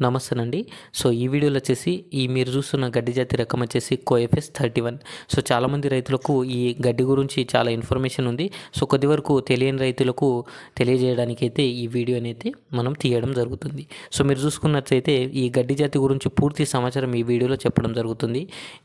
నమస్తేనండి. So, ఈ వీడియోలో వచ్చేసి మీరు చూస్తున్న గడ్డి జాతి రకం వచ్చేసి కోఎఫ్ఎస్ 31. సో, చాలామంది రైతులకు ఈ గడ్డి గురించి చాలా ఇన్ఫర్మేషన్ ఉంది. సో, కొద్ది వరకు తెలియని రైతులకు తెలియజేయడానికైతే ఈ వీడియోనైతే మనం తీయడం జరుగుతుంది. సో, మీరు చూసుకున్నట్లయితే ఈ గడ్డి జాతి గురించి పూర్తి సమాచారం ఈ వీడియోలో చెప్పడం జరుగుతుంది.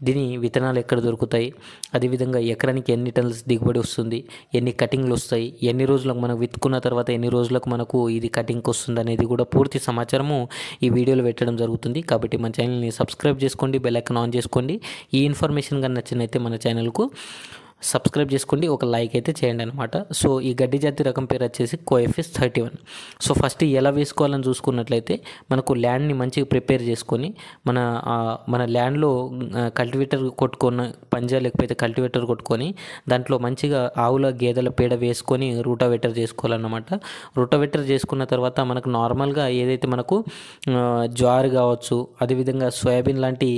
దీని విత్తనాలు ఎక్కడ దొరుకుతాయి, అదేవిధంగా ఎకరానికి ఎన్ని టన్నుల దిగుబడి వస్తుంది, ఎన్ని కటింగ్లు వస్తాయి, ఎన్ని రోజులకు మనం విత్తుకున్న తర్వాత ఎన్ని రోజులకు మనకు ఇది కటింగ్కి వస్తుంది అనేది కూడా పూర్తి సమాచారము ఈ వీడియోలో పెట్టడం జరుగుతుంది. కాబట్టి మన ఛానల్ని సబ్స్క్రైబ్ చేసుకోండి, బెల్ ఐకాన్ ఆన్ చేసుకోండి. ఈ ఇన్ఫర్మేషన్ కానీ నచ్చినైతే మన ఛానల్కు సబ్స్క్రైబ్ చేసుకోండి, ఒక లైక్ అయితే చేయండి అనమాట. సో, ఈ గడ్డి జాతి రకం పేరు వచ్చేసి కోఎఫ్ఎస్ 31. సో, ఫస్ట్ ఎలా వేసుకోవాలని చూసుకున్నట్లయితే మనకు ల్యాండ్ని మంచిగా ప్రిపేర్ చేసుకొని మన ల్యాండ్లో కల్టివేటర్ కొట్టుకొని పంజా లేకపోతే కల్టివేటర్ కొట్టుకొని దాంట్లో మంచిగా ఆవుల గేదెల పేడ వేసుకొని రూటావేటర్ చేసుకోవాలన్నమాట. రూటావేటర్ చేసుకున్న తర్వాత మనకు నార్మల్గా ఏదైతే మనకు జ్వార్ కావచ్చు, అదేవిధంగా సోయాబీన్ లాంటి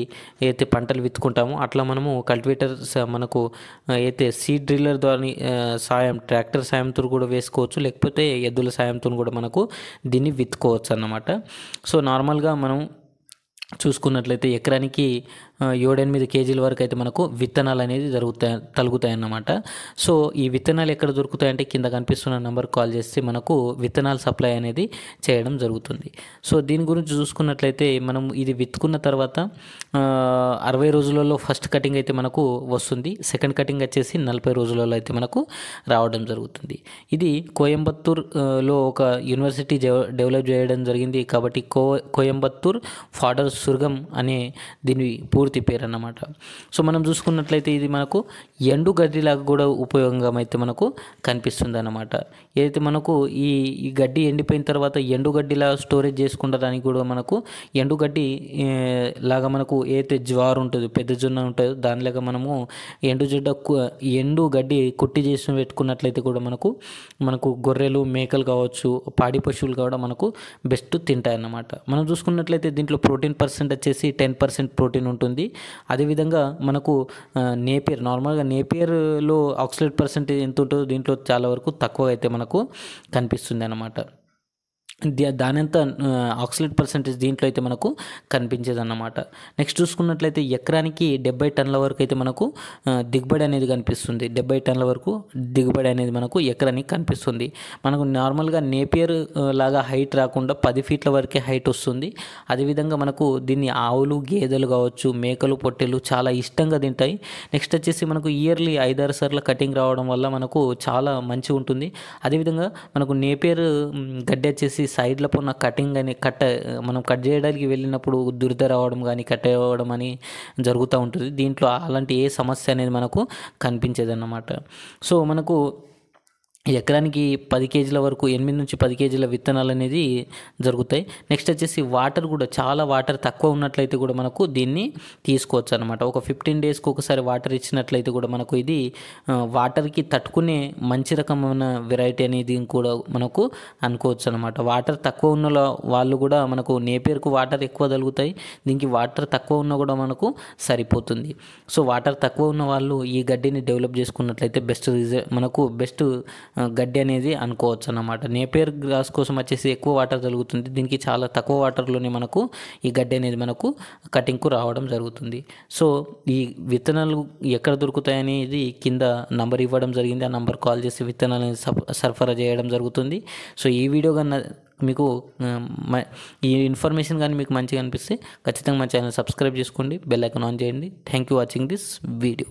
ఏదైతే పంటలు విత్తుకుంటామో అట్లా మనము కల్టివేటర్ మనకు అయితే సీడ్ డ్రిల్లర్ ద్వారా ట్రాక్టర్ సాయంతో కూడా వేసుకోవచ్చు, లేకపోతే ఎద్దుల సాయంతో కూడా మనకు దీన్ని విత్తుకోవచ్చు అన్నమాట. సో, నార్మల్గా మనం చూసుకున్నట్లయితే ఎకరానికి 7-8 కేజీల వరకు అయితే మనకు విత్తనాలు అనేది తలుగుతాయి అన్నమాట. సో, ఈ విత్తనాలు ఎక్కడ దొరుకుతాయంటే కింద కనిపిస్తున్న నెంబర్కి కాల్ చేస్తే మనకు విత్తనాలు సప్లై అనేది చేయడం జరుగుతుంది. సో, దీని గురించి చూసుకున్నట్లయితే మనం ఇది విత్తుకున్న తర్వాత 60 రోజులలో ఫస్ట్ కటింగ్ అయితే మనకు వస్తుంది. సెకండ్ కటింగ్ వచ్చేసి 40 రోజులలో అయితే మనకు రావడం జరుగుతుంది. ఇది కోయంబత్తూర్లో ఒక యూనివర్సిటీ డెవలప్ చేయడం జరిగింది. కాబట్టి కోయంబత్తూర్ ఫాడర్ సుర్గం అనే దీని పూర్తి పేరు అన్నమాట. సో, మనం చూసుకున్నట్లయితే ఇది మనకు ఎండు గడ్డిలాగా కూడా ఉపయోగం అయితే మనకు కనిపిస్తుంది అన్నమాట. ఏదైతే మనకు ఈ గడ్డి ఎండిపోయిన తర్వాత ఎండుగడ్డిలా స్టోరేజ్ చేసుకుంటానికి కూడా మనకు ఎండుగడ్డి లాగా మనకు ఏదైతే జ్వార్ ఉంటుంది, పెద్ద జొన్న ఉంటుందో దానిలాగా మనము ఎండు గడ్డి కుట్టి చేసి పెట్టుకున్నట్లయితే కూడా మనకు గొర్రెలు మేకలు కావచ్చు, పాడి పశువులు కూడా మనకు బెస్ట్ తింటాయి అన్నమాట. మనం చూసుకున్నట్లయితే దీంట్లో ప్రోటీన్ పర్సెంట్ వచ్చేసి 10% ప్రోటీన్ ఉంటుంది. అదేవిధంగా మనకు నేపియర్, నార్మల్గా నేపియర్లో ఆక్సలేట్ పర్సెంటేజ్ ఎంత ఉంటుందో దీంట్లో చాలా వరకు తక్కువ అయితే మనకు కనిపిస్తుంది అన్నమాట. దానంత ఆక్సలేట్ పర్సెంటేజ్ దీంట్లో అయితే మనకు కనిపించేది అన్నమాట. నెక్స్ట్ చూసుకున్నట్లయితే ఎకరానికి 70 టన్నుల వరకు అయితే మనకు దిగుబడి అనేది కనిపిస్తుంది. 70 టన్నుల వరకు దిగుబడి అనేది మనకు ఎకరానికి కనిపిస్తుంది. మనకు నార్మల్గా నేపియర్ లాగా హైట్ రాకుండా 10 ఫీట్ల వరకే హైట్ వస్తుంది. అదేవిధంగా మనకు దీన్ని ఆవులు, గేదెలు కావచ్చు, మేకలు, పొట్టెలు చాలా ఇష్టంగా తింటాయి. నెక్స్ట్ వచ్చేసి మనకు ఇయర్లీ 5-6 సార్లు కటింగ్ రావడం వల్ల మనకు చాలా మంచిగా ఉంటుంది. అదేవిధంగా మనకు నేపియర్ గడ్డి వచ్చేసి సైడ్లో ఉన్న కటింగ్ అని మనం కట్ చేయడానికి వెళ్ళినప్పుడు దురద రావడం కానీ కట్ అవ్వడం అని జరుగుతూ ఉంటుంది. దీంట్లో అలాంటి ఏ సమస్య అనేది మనకు కనిపించేది అన్నమాట. సో, మనకు ఎకరానికి 10 కేజీల వరకు 8-10 కేజీల విత్తనాలు అనేది జరుగుతాయి. నెక్స్ట్ వచ్చేసి వాటర్ కూడా చాలా వాటర్ తక్కువ ఉన్నట్లయితే కూడా మనకు దీన్ని తీసుకోవచ్చు అనమాట. ఒక 15 డేస్కి ఒకసారి వాటర్ ఇచ్చినట్లయితే కూడా మనకు ఇది వాటర్కి తట్టుకునే మంచి రకమైన వెరైటీ అనేది కూడా మనకు అనుకోవచ్చు అనమాట. వాటర్ తక్కువ ఉన్న వాళ్ళు కూడా మనకు నేపియర్కు వాటర్ ఎక్కువ తగులుతాయి, దీనికి వాటర్ తక్కువ ఉన్నా కూడా మనకు సరిపోతుంది. సో, వాటర్ తక్కువ ఉన్న వాళ్ళు ఈ గడ్డిని డెవలప్ చేసుకున్నట్లయితే మనకు బెస్ట్ గడ్డి అనేది అనుకోవచ్చు అన్నమాట. నేపియర్ గ్రాస్ కోసం వచ్చేసి ఎక్కువ వాటర్ జరుగుతుంది, దీనికి చాలా తక్కువ వాటర్లోనే మనకు ఈ గడ్డి అనేది మనకు కటింగ్కు రావడం జరుగుతుంది. సో, ఈ విత్తనాలు ఎక్కడ దొరుకుతాయి అనేది కింద నంబర్ ఇవ్వడం జరిగింది. ఆ నంబర్ కాల్ చేసి విత్తనాలను సరఫరా చేయడం జరుగుతుంది. సో, ఈ వీడియో కన్నా మీకు ఈ ఇన్ఫర్మేషన్ కానీ మీకు మంచిగా అనిపిస్తే ఖచ్చితంగా మా ఛానల్ సబ్స్క్రైబ్ చేసుకోండి, బెల్ ఐకాన్ ఆన్ చేయండి. Thank you watching this video.